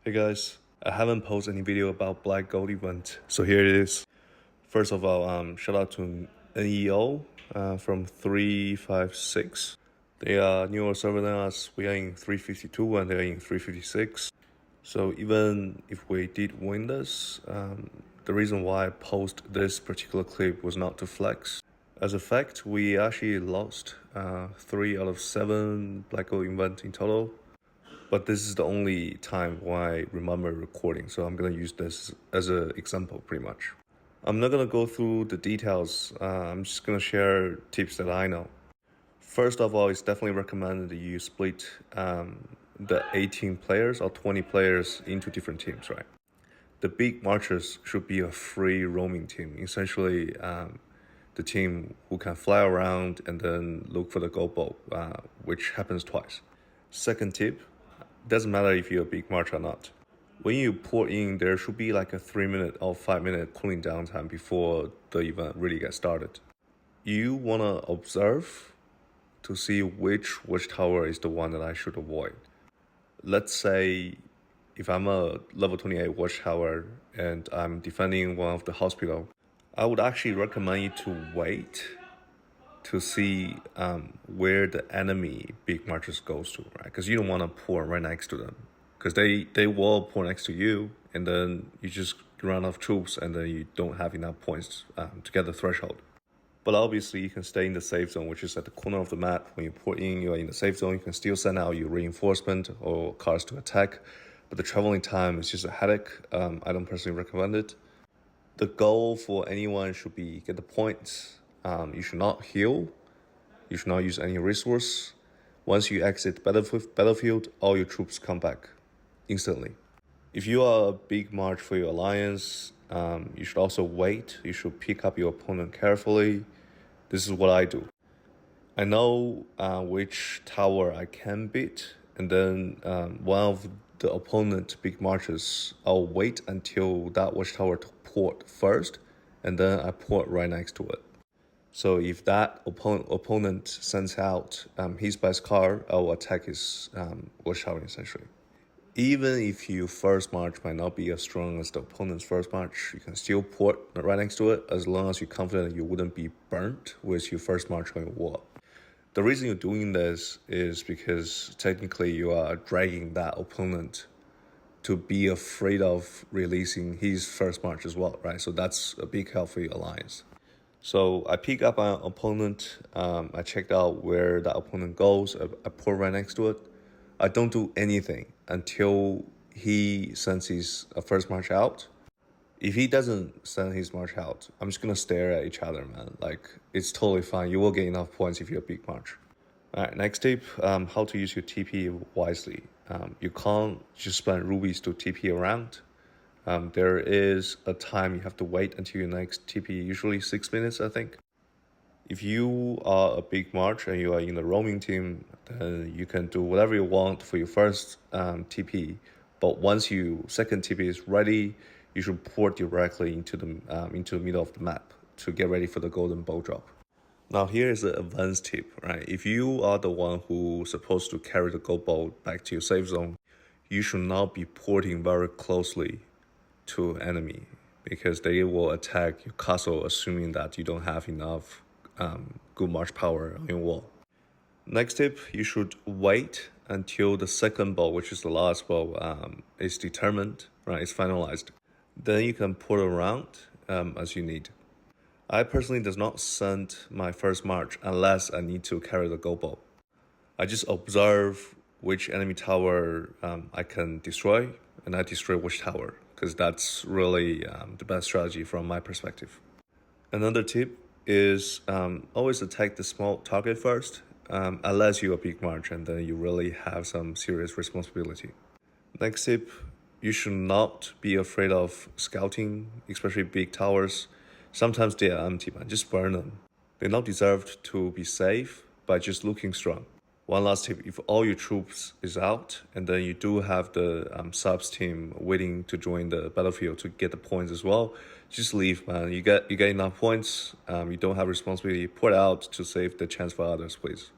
Hey guys, I haven't posted any video about Black Gold event, so here it is. First of all, shout out to NEO from 356. They are newer server than us. We are in 352 and they're in 356. So even if we did win this, the reason why I post this particular clip was not to flex. As a fact, we actually lost 3 out of 7 Black Gold events in total. But this is the only time when I remember recording, so I'm gonna use this as an example pretty much. I'm not gonna go through the details, I'm just gonna share tips that I know. First of all, it's definitely recommended that you split the 18 players or 20 players into different teams, right? The big marchers should be a free roaming team, essentially the team who can fly around and then look for the gold ball, which happens twice. Second tip, doesn't matter if you're a big march or not. When you pour in, there should be like a 3-minute or 5-minute cooling down time before the event really gets started. You want to observe to see which watchtower is the one that I should avoid. Let's say if I'm a level 28 watchtower and I'm defending one of the hospital, I would actually recommend you to wait to see where the enemy big marchers goes to, right? Because you don't want to pour right next to them, because they will pour next to you, and then you just run out of troops, and then you don't have enough points to get the threshold. But obviously, you can stay in the safe zone, which is at the corner of the map. When you pour in, you are in the safe zone. You can still send out your reinforcement or cars to attack, but the traveling time is just a headache. I don't personally recommend it. The goal for anyone should be get the points. You should not heal. You should not use any resource. Once you exit the battlefield, all your troops come back instantly. If you are a big march for your alliance, you should also wait. You should pick up your opponent carefully. This is what I do. I know which tower I can beat, and then one of the opponent big marches, I'll wait until that watchtower to port first, and then I port right next to it. So if that opponent sends out his best card, I will attack his watchtower essentially. Even if your first march might not be as strong as the opponent's first march, you can still port right next to it as long as you're confident you wouldn't be burnt with your first march on your wall. The reason you're doing this is because technically you are dragging that opponent to be afraid of releasing his first march as well, right? So that's a big help for your alliance. So I pick up an opponent, I checked out where that opponent goes, I pour right next to it. I don't do anything until he sends his first march out. If he doesn't send his march out, I'm just gonna stare at each other, man. Like, it's totally fine. You will get enough points if you're a big march. All right, next tip, how to use your TP wisely. You can't just spend rubies to TP around. There is a time you have to wait until your next TP, usually 6 minutes, I think. If you are a big march and you are in the roaming team, then you can do whatever you want for your first TP. But once your second TP is ready, you should port directly into the middle of the map to get ready for the golden bow drop. Now here is the advanced tip, right? If you are the one who's supposed to carry the gold ball back to your safe zone, you should not be porting very closely to enemy, because they will attack your castle assuming that you don't have enough good march power on your wall. Next tip, you should wait until the second ball, which is the last ball, is determined, right? It's finalized. Then you can port around as you need. I personally does not send my first march unless I need to carry the gold ball. I just observe which enemy tower I can destroy, and I destroy which tower, because that's really the best strategy from my perspective. Another tip is always attack the small target first, unless you're a big march and then you really have some serious responsibility. Next tip, you should not be afraid of scouting, especially big towers. Sometimes they are empty, man. Just burn them. They not deserved to be safe by just looking strong. One last tip, if all your troops is out and then you do have the subs team waiting to join the battlefield to get the points as well, just leave, man. You get enough points, you don't have responsibility, put out to save the chance for others, please.